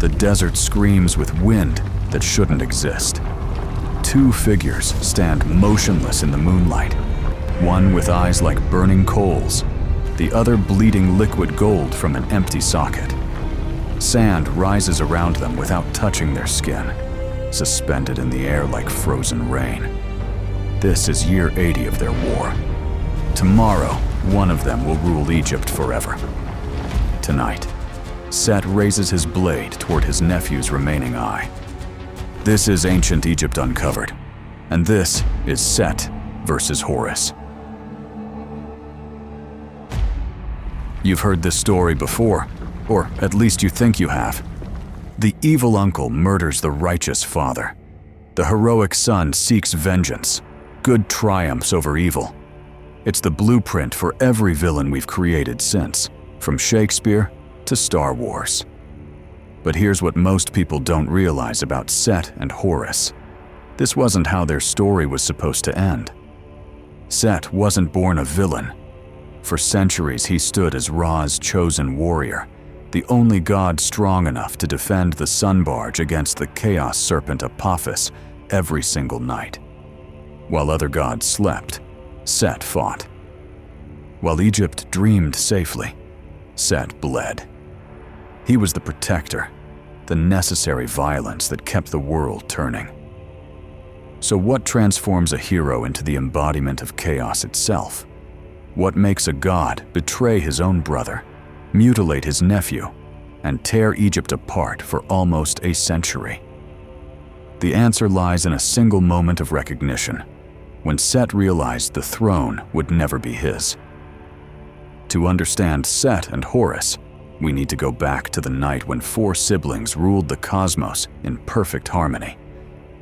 The desert screams with wind that shouldn't exist. Two figures stand motionless in the moonlight, one with eyes like burning coals, the other bleeding liquid gold from an empty socket. Sand rises around them without touching their skin, suspended in the air like frozen rain. This is year 80 of their war. Tomorrow, one of them will rule Egypt forever. Tonight, Set raises his blade toward his nephew's remaining eye. This is ancient Egypt uncovered, and this is Set versus Horus. You've heard this story before, or at least you think you have. The evil uncle murders the righteous father. The heroic son seeks vengeance. Good triumphs over evil. It's the blueprint for every villain we've created since, from Shakespeare to Star Wars. But here's what most people don't realize about Set and Horus. This wasn't how their story was supposed to end. Set wasn't born a villain. For centuries, he stood as Ra's chosen warrior, the only god strong enough to defend the sun barge against the chaos serpent Apophis every single night. While other gods slept, Set fought. While Egypt dreamed safely, Set bled. He was the protector, the necessary violence that kept the world turning. So what transforms a hero into the embodiment of chaos itself? What makes a god betray his own brother, mutilate his nephew, and tear Egypt apart for almost a century? The answer lies in a single moment of recognition, when Set realized the throne would never be his. To understand Set and Horus, we need to go back to the night when 4 siblings ruled the cosmos in perfect harmony,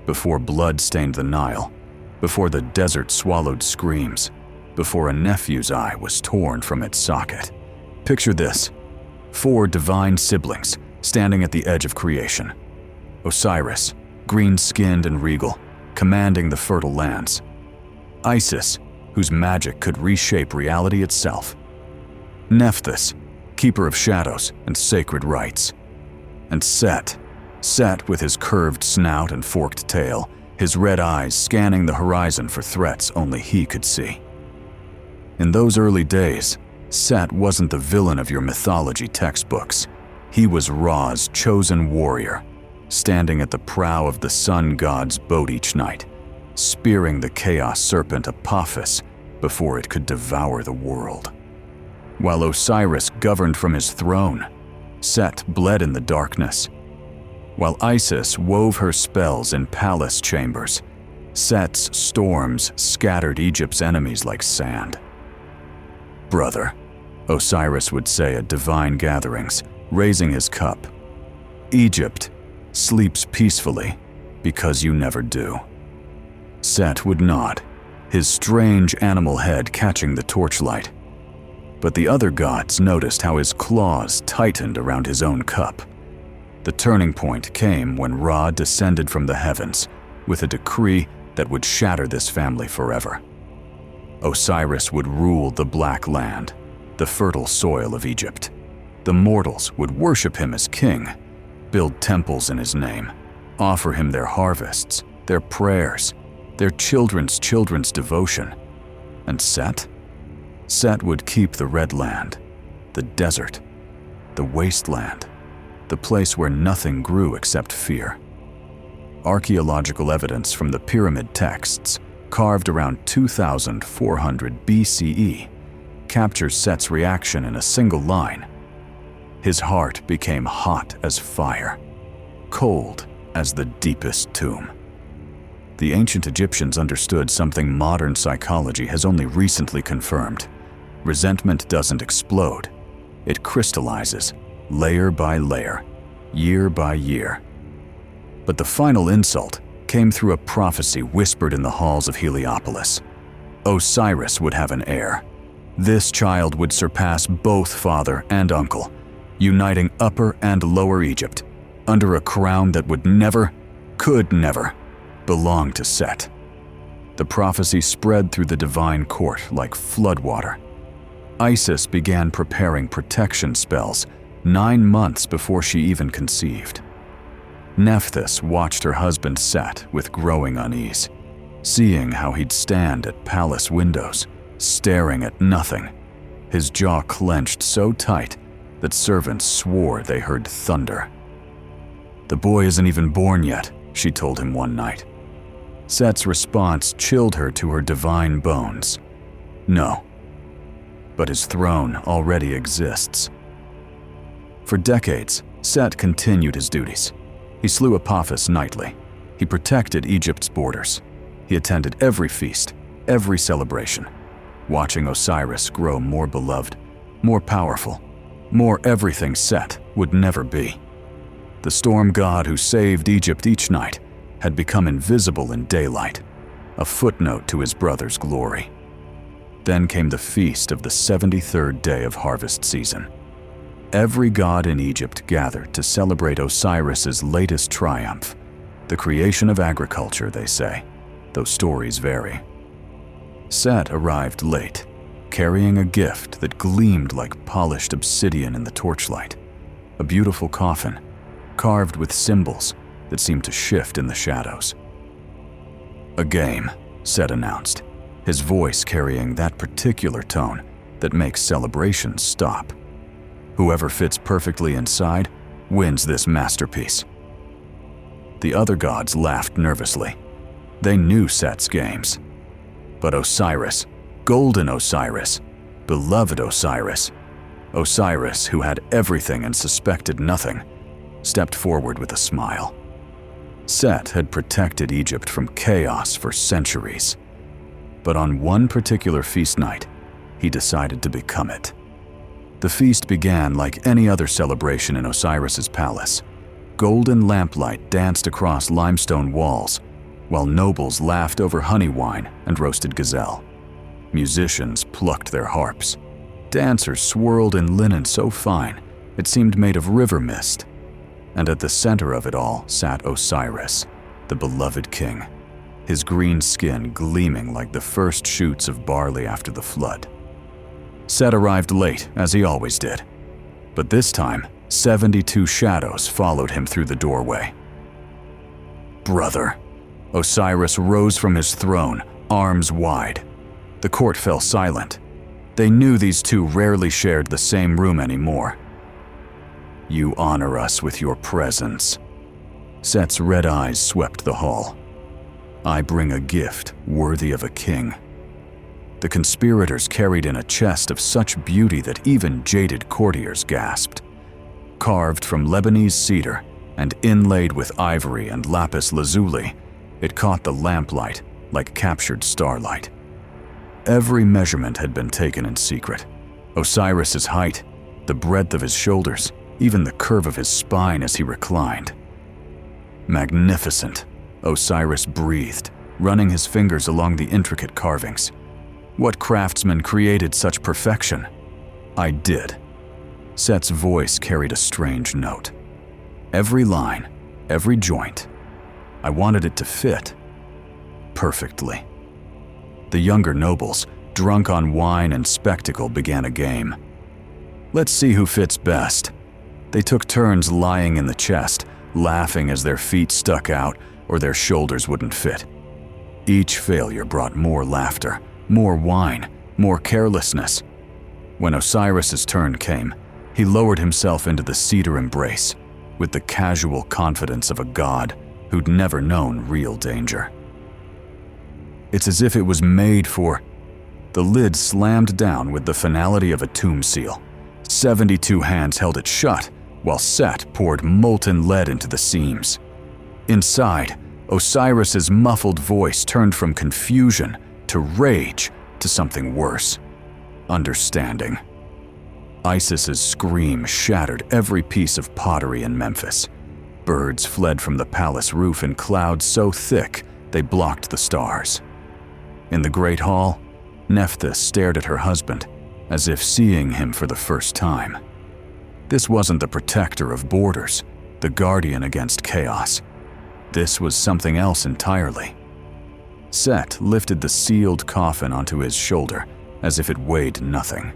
before blood stained the Nile, before the desert swallowed screams, before a nephew's eye was torn from its socket. Picture this: 4 divine siblings standing at the edge of creation. Osiris, green-skinned and regal, commanding the fertile lands. Isis, whose magic could reshape reality itself. Nephthys, keeper of shadows and sacred rites. And Set with his curved snout and forked tail, his red eyes scanning the horizon for threats only he could see. In those early days, Set wasn't the villain of your mythology textbooks. He was Ra's chosen warrior, standing at the prow of the sun god's boat each night, spearing the chaos serpent Apophis before it could devour the world. While Osiris governed from his throne, Set bled in the darkness. While Isis wove her spells in palace chambers, Set's storms scattered Egypt's enemies like sand. "Brother," Osiris would say at divine gatherings, raising his cup, "Egypt sleeps peacefully because you never do." Set would nod, his strange animal head catching the torchlight. But the other gods noticed how his claws tightened around his own cup. The turning point came when Ra descended from the heavens with a decree that would shatter this family forever. Osiris would rule the Black Land, the fertile soil of Egypt. The mortals would worship him as king, build temples in his name, offer him their harvests, their prayers, their children's devotion. And Set would keep the Red Land, the desert, the wasteland, the place where nothing grew except fear. Archaeological evidence from the pyramid texts, carved around 2400 BCE, captures Set's reaction in a single line. His heart became hot as fire, cold as the deepest tomb. The ancient Egyptians understood something modern psychology has only recently confirmed. Resentment doesn't explode. It crystallizes, layer by layer, year by year. But the final insult came through a prophecy whispered in the halls of Heliopolis. Osiris would have an heir. This child would surpass both father and uncle, uniting Upper and Lower Egypt under a crown that would never, could never, belong to Set. The prophecy spread through the divine court like floodwater. Isis began preparing protection spells 9 months before she even conceived. Nephthys watched her husband Set with growing unease, seeing how he'd stand at palace windows, staring at nothing, his jaw clenched so tight that servants swore they heard thunder. "The boy isn't even born yet," she told him one night. Set's response chilled her to her divine bones. No. But his throne already exists. For decades, Set continued his duties. He slew Apophis nightly. He protected Egypt's borders. He attended every feast, every celebration, watching Osiris grow more beloved, more powerful, more everything Set would never be. The storm god who saved Egypt each night had become invisible in daylight, a footnote to his brother's glory. Then came the feast of the 73rd day of harvest season. Every god in Egypt gathered to celebrate Osiris's latest triumph, the creation of agriculture, they say, though stories vary. Set arrived late, carrying a gift that gleamed like polished obsidian in the torchlight, a beautiful coffin, carved with symbols that seemed to shift in the shadows. "A game," Set announced, his voice carrying that particular tone that makes celebrations stop. "Whoever fits perfectly inside wins this masterpiece." The other gods laughed nervously. They knew Set's games. But Osiris, golden Osiris, beloved Osiris, Osiris who had everything and suspected nothing, stepped forward with a smile. Set had protected Egypt from chaos for centuries. But on one particular feast night, he decided to become it. The feast began like any other celebration in Osiris's palace. Golden lamplight danced across limestone walls, while nobles laughed over honey wine and roasted gazelle. Musicians plucked their harps. Dancers swirled in linen so fine it seemed made of river mist. And at the center of it all sat Osiris, the beloved king, his green skin gleaming like the first shoots of barley after the flood. Set arrived late, as he always did. But this time, 72 shadows followed him through the doorway. "Brother." Osiris rose from his throne, arms wide. The court fell silent. They knew these two rarely shared the same room anymore. "You honor us with your presence." Set's red eyes swept the hall. "I bring a gift worthy of a king." The conspirators carried in a chest of such beauty that even jaded courtiers gasped. Carved from Lebanese cedar and inlaid with ivory and lapis lazuli, it caught the lamplight like captured starlight. Every measurement had been taken in secret. Osiris's height, the breadth of his shoulders, even the curve of his spine as he reclined. "Magnificent," Osiris breathed, running his fingers along the intricate carvings. "What craftsman created such perfection?" "I did." Set's voice carried a strange note. Every line, every joint. I wanted it to fit. Perfectly. The younger nobles, drunk on wine and spectacle, began a game. "Let's see who fits best." They took turns lying in the chest, laughing as their feet stuck out or their shoulders wouldn't fit. Each failure brought more laughter, more wine, more carelessness. When Osiris's turn came, he lowered himself into the cedar embrace with the casual confidence of a god who'd never known real danger. It's as if it was made for... The lid slammed down with the finality of a tomb seal. 72 hands held it shut, while Set poured molten lead into the seams. Inside, Osiris's muffled voice turned from confusion to rage to something worse. Understanding. Isis's scream shattered every piece of pottery in Memphis. Birds fled from the palace roof in clouds so thick they blocked the stars. In the great hall, Nephthys stared at her husband, as if seeing him for the first time. This wasn't the protector of borders, the guardian against chaos. This was something else entirely. Set lifted the sealed coffin onto his shoulder as if it weighed nothing.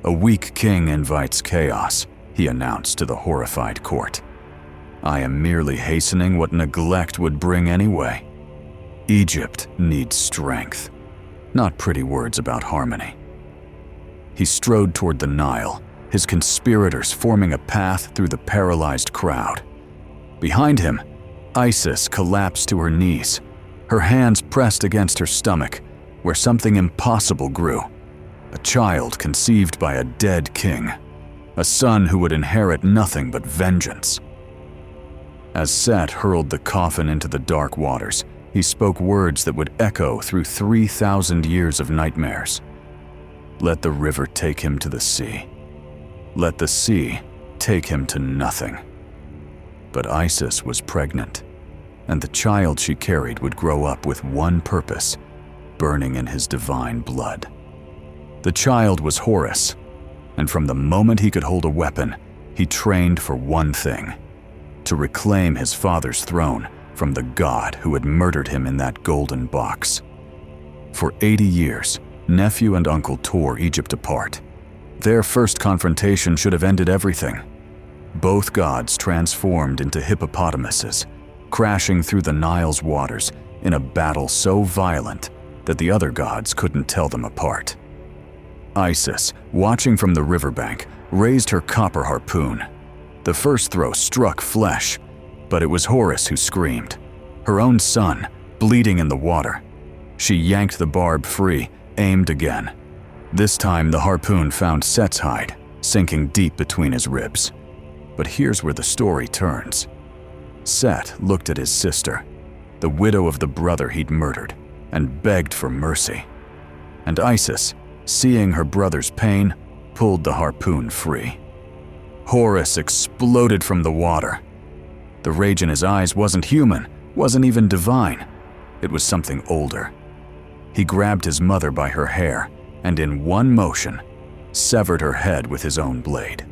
"A weak king invites chaos," he announced to the horrified court. I am merely hastening what neglect would bring anyway. Egypt needs strength, not pretty words about harmony. He strode toward the Nile, his conspirators forming a path through the paralyzed crowd. Behind him, Isis collapsed to her knees, her hands pressed against her stomach, where something impossible grew. A child conceived by a dead king, a son who would inherit nothing but vengeance. As Set hurled the coffin into the dark waters, he spoke words that would echo through 3,000 years of nightmares. Let the river take him to the sea. Let the sea take him to nothing. But Isis was pregnant, and the child she carried would grow up with one purpose, burning in his divine blood. The child was Horus, and from the moment he could hold a weapon, he trained for one thing: to reclaim his father's throne from the god who had murdered him in that golden box. For 80 years, nephew and uncle tore Egypt apart. Their first confrontation should have ended everything. Both gods transformed into hippopotamuses, crashing through the Nile's waters in a battle so violent that the other gods couldn't tell them apart. Isis, watching from the riverbank, raised her copper harpoon. The first throw struck flesh, but it was Horus who screamed. Her own son, bleeding in the water. She yanked the barb free, aimed again. This time the harpoon found Set's hide, sinking deep between his ribs. But here's where the story turns. Set looked at his sister, the widow of the brother he'd murdered, and begged for mercy. And Isis, seeing her brother's pain, pulled the harpoon free. Horus exploded from the water. The rage in his eyes wasn't human, wasn't even divine. It was something older. He grabbed his mother by her hair and in one motion, severed her head with his own blade.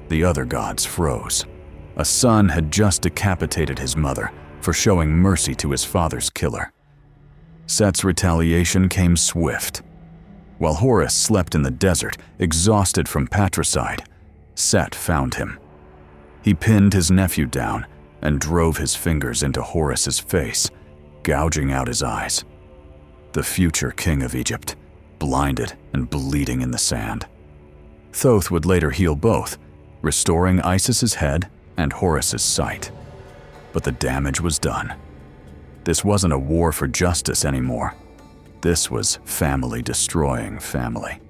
The other gods froze. A son had just decapitated his mother for showing mercy to his father's killer. Set's retaliation came swift. While Horus slept in the desert, exhausted from patricide, Set found him. He pinned his nephew down and drove his fingers into Horus's face, gouging out his eyes. The future king of Egypt, blinded and bleeding in the sand. Thoth would later heal both, restoring Isis's head and Horus's sight. But the damage was done. This wasn't a war for justice anymore. This was family destroying family.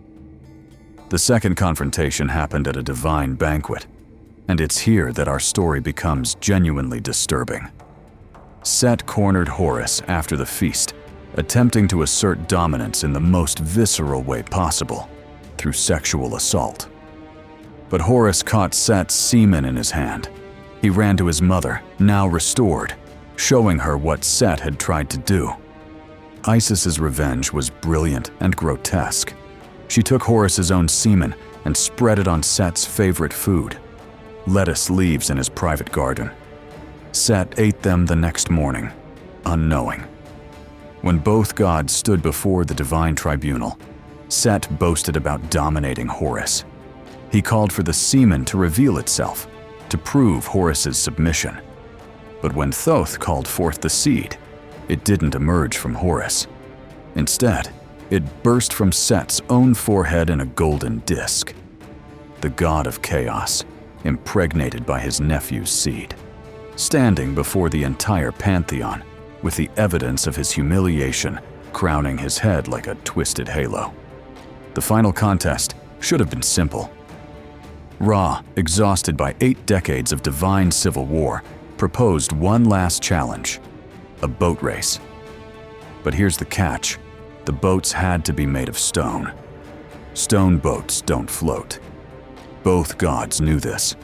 The second confrontation happened at a divine banquet, and it's here that our story becomes genuinely disturbing. Set cornered Horus after the feast, attempting to assert dominance in the most visceral way possible, through sexual assault. But Horus caught Set's semen in his hand. He ran to his mother, now restored, showing her what Set had tried to do. Isis's revenge was brilliant and grotesque. She took Horus's own semen and spread it on Set's favorite food, lettuce leaves in his private garden. Set ate them the next morning, unknowing. When both gods stood before the divine tribunal, Set boasted about dominating Horus. He called for the semen to reveal itself, to prove Horus's submission. But when Thoth called forth the seed, it didn't emerge from Horus. Instead, it burst from Set's own forehead in a golden disk. The god of chaos, impregnated by his nephew's seed, standing before the entire pantheon with the evidence of his humiliation crowning his head like a twisted halo. The final contest should have been simple. Ra, exhausted by 8 decades of divine civil war, proposed one last challenge: a boat race. But here's the catch: the boats had to be made of stone. Stone boats don't float. Both gods knew this.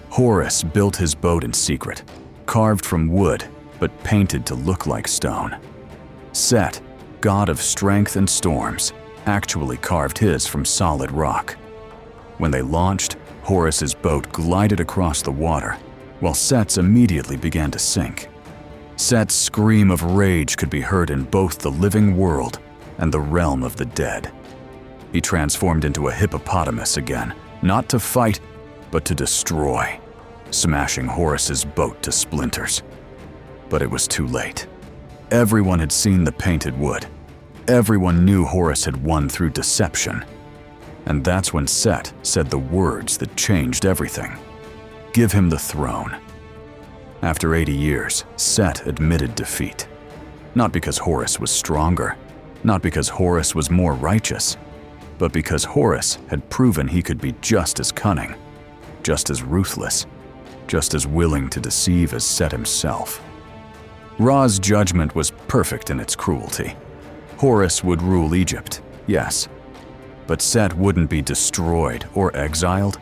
Horus built his boat in secret, carved from wood but painted to look like stone. Set, god of strength and storms, actually carved his from solid rock. When they launched, Horus's boat glided across the water, while Set's immediately began to sink. Set's scream of rage could be heard in both the living world and the realm of the dead. He transformed into a hippopotamus again, not to fight, but to destroy. smashing Horus's boat to splinters. But it was too late. Everyone had seen the painted wood. Everyone knew Horus had won through deception. And that's when Set said the words that changed everything. Give him the throne. After 80 years, Set admitted defeat. Not because Horus was stronger, not because Horus was more righteous, but because Horus had proven he could be just as cunning, just as ruthless, just as willing to deceive as Set himself. Ra's judgment was perfect in its cruelty. Horus would rule Egypt, yes, but Set wouldn't be destroyed or exiled.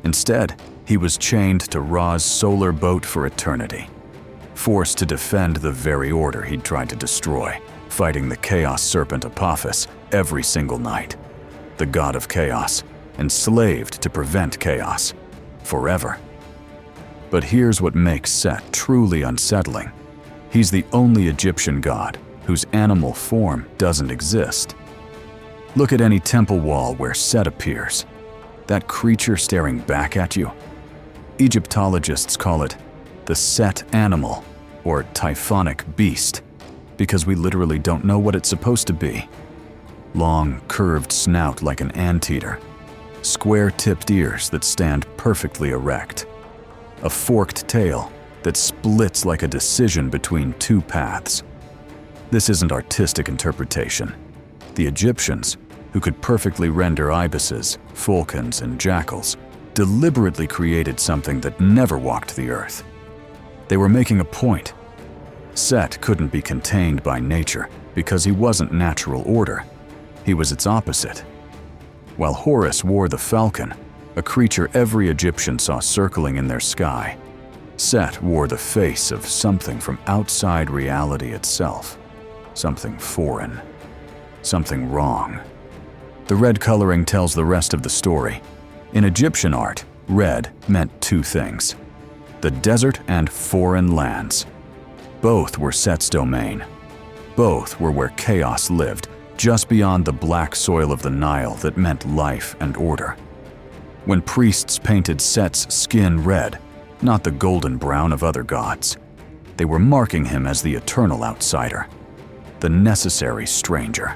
Instead, he was chained to Ra's solar boat for eternity, forced to defend the very order he'd tried to destroy, fighting the chaos serpent Apophis every single night. The god of chaos, enslaved to prevent chaos, forever. But here's what makes Set truly unsettling. He's the only Egyptian god whose animal form doesn't exist. Look at any temple wall where Set appears. That creature staring back at you. Egyptologists call it the Set animal, or typhonic beast, because we literally don't know what it's supposed to be. Long, curved snout like an anteater, square-tipped ears that stand perfectly erect, a forked tail that splits like a decision between two paths. This isn't artistic interpretation. The Egyptians, who could perfectly render ibises, falcons, and jackals, deliberately created something that never walked the earth. They were making a point. Set couldn't be contained by nature because he wasn't natural order. He was its opposite. While Horus wore the falcon, a creature every Egyptian saw circling in their sky, Set wore the face of something from outside reality itself. Something foreign. Something wrong. The red coloring tells the rest of the story. In Egyptian art, red meant two things: the desert and foreign lands. Both were Set's domain. Both were where chaos lived, just beyond the black soil of the Nile that meant life and order. When priests painted Set's skin red, not the golden brown of other gods, they were marking him as the eternal outsider, the necessary stranger.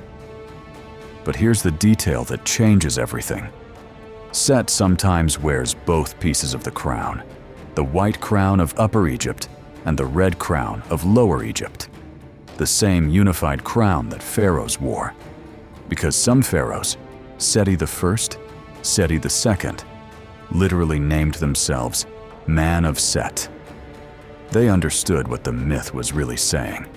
But here's the detail that changes everything. Set sometimes wears both pieces of the crown, the white crown of Upper Egypt and the red crown of Lower Egypt, the same unified crown that pharaohs wore. Because some pharaohs, Seti I, Seti II, literally named themselves Man of Set. They understood what the myth was really saying.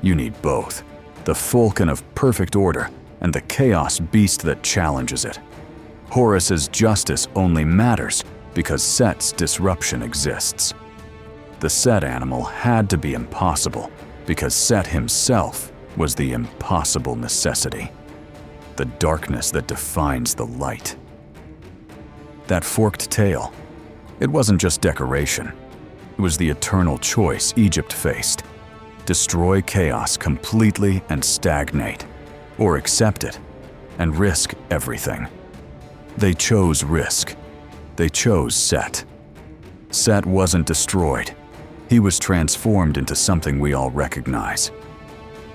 You need both, the falcon of perfect order and the chaos beast that challenges it. Horus's justice only matters because Set's disruption exists. The Set animal had to be impossible because Set himself was the impossible necessity, the darkness that defines the light. That forked tail, it wasn't just decoration. It was the eternal choice Egypt faced: destroy chaos completely and stagnate, or accept it and risk everything. They chose risk. They chose Set. Set wasn't destroyed. He was transformed into something we all recognize.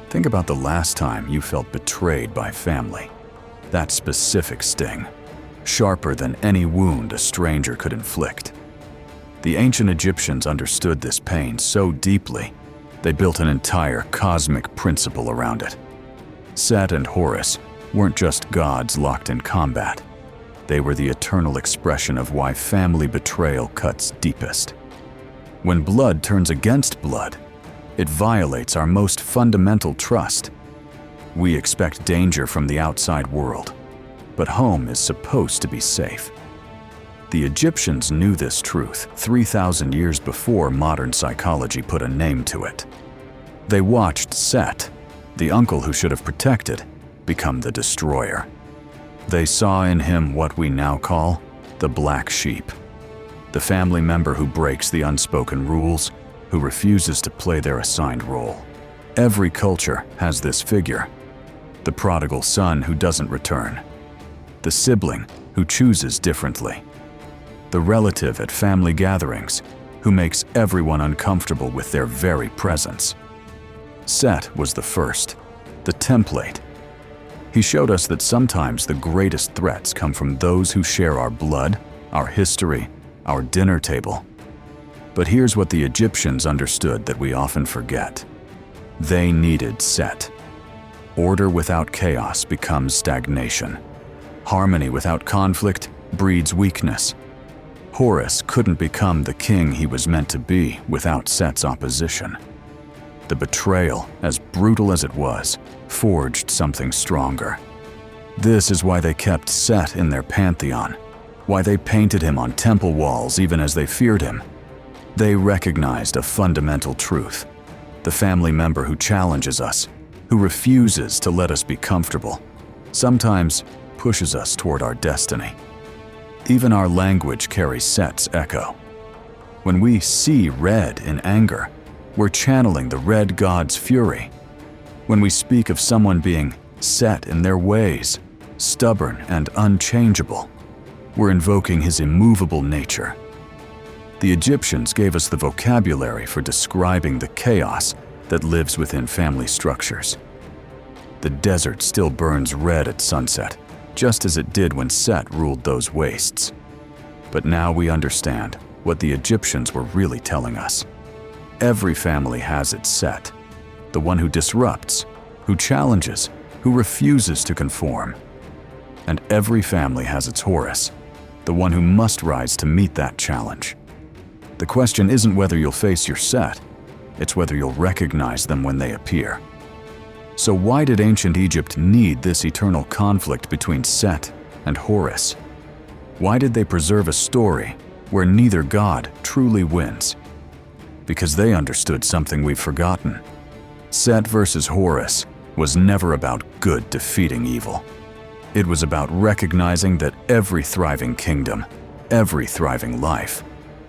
Think about the last time you felt betrayed by family. That specific sting, sharper than any wound a stranger could inflict. The ancient Egyptians understood this pain so deeply, they built an entire cosmic principle around it. Set and Horus weren't just gods locked in combat. They were the eternal expression of why family betrayal cuts deepest. When blood turns against blood, it violates our most fundamental trust. We expect danger from the outside world, but home is supposed to be safe. The Egyptians knew this truth 3,000 years before modern psychology put a name to it. They watched Set, the uncle who should have protected, become the destroyer. They saw in him what we now call the black sheep, the family member who breaks the unspoken rules, who refuses to play their assigned role. Every culture has this figure: the prodigal son who doesn't return, the sibling who chooses differently, the relative at family gatherings who makes everyone uncomfortable with their very presence. Set was the first, the template. He showed us that sometimes the greatest threats come from those who share our blood, our history, our dinner table. But here's what the Egyptians understood that we often forget. They needed Set. Order without chaos becomes stagnation. Harmony without conflict breeds weakness. Horus couldn't become the king he was meant to be without Set's opposition. The betrayal, as brutal as it was, forged something stronger. This is why they kept Set in their pantheon, why they painted him on temple walls even as they feared him. They recognized a fundamental truth. The family member who challenges us, who refuses to let us be comfortable, sometimes pushes us toward our destiny. Even our language carries Set's echo. When we see red in anger, we're channeling the red god's fury. When we speak of someone being set in their ways, stubborn and unchangeable, we're invoking his immovable nature. The Egyptians gave us the vocabulary for describing the chaos that lives within family structures. The desert still burns red at sunset, just as it did when Set ruled those wastes. But now we understand what the Egyptians were really telling us. Every family has its Set, the one who disrupts, who challenges, who refuses to conform. And every family has its Horus, the one who must rise to meet that challenge. The question isn't whether you'll face your Set, it's whether you'll recognize them when they appear. So why did ancient Egypt need this eternal conflict between Set and Horus? Why did they preserve a story where neither god truly wins? Because they understood something we've forgotten. Set versus Horus was never about good defeating evil. It was about recognizing that every thriving kingdom, every thriving life,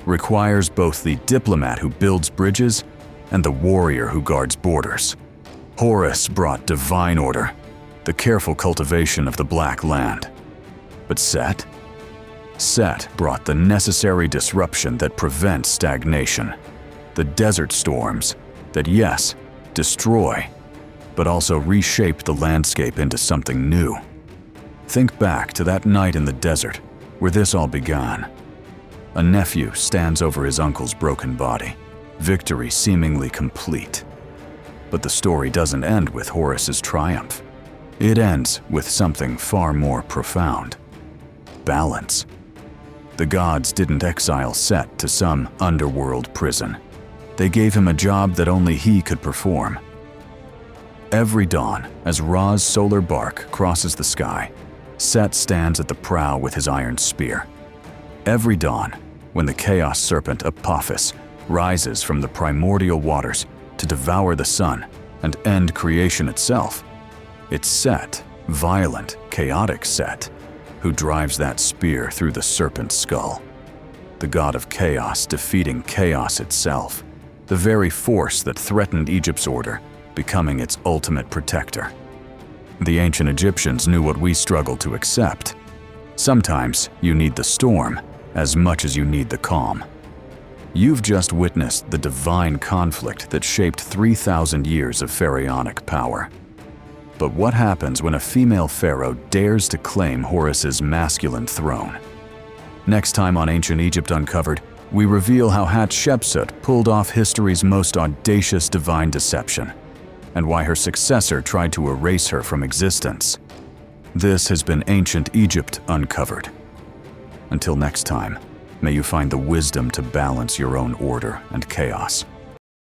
requires both the diplomat who builds bridges and the warrior who guards borders. Horus brought divine order, the careful cultivation of the Black Land. But Set brought the necessary disruption that prevents stagnation, the desert storms that, yes, destroy, but also reshape the landscape into something new. Think back to that night in the desert where this all began. A nephew stands over his uncle's broken body, victory seemingly complete. But the story doesn't end with Horus's triumph. It ends with something far more profound. Balance. The gods didn't exile Set to some underworld prison. They gave him a job that only he could perform. Every dawn, as Ra's solar bark crosses the sky, Set stands at the prow with his iron spear. Every dawn, when the chaos serpent Apophis rises from the primordial waters to devour the sun and end creation itself, it's Set, violent, chaotic Set, who drives that spear through the serpent's skull. The god of chaos defeating chaos itself, the very force that threatened Egypt's order, becoming its ultimate protector. The ancient Egyptians knew what we struggle to accept. Sometimes you need the storm as much as you need the calm. You've just witnessed the divine conflict that shaped 3,000 years of pharaonic power. But what happens when a female pharaoh dares to claim Horus's masculine throne? Next time on Ancient Egypt Uncovered, we reveal how Hatshepsut pulled off history's most audacious divine deception, and why her successor tried to erase her from existence. This has been Ancient Egypt Uncovered. Until next time, may you find the wisdom to balance your own order and chaos.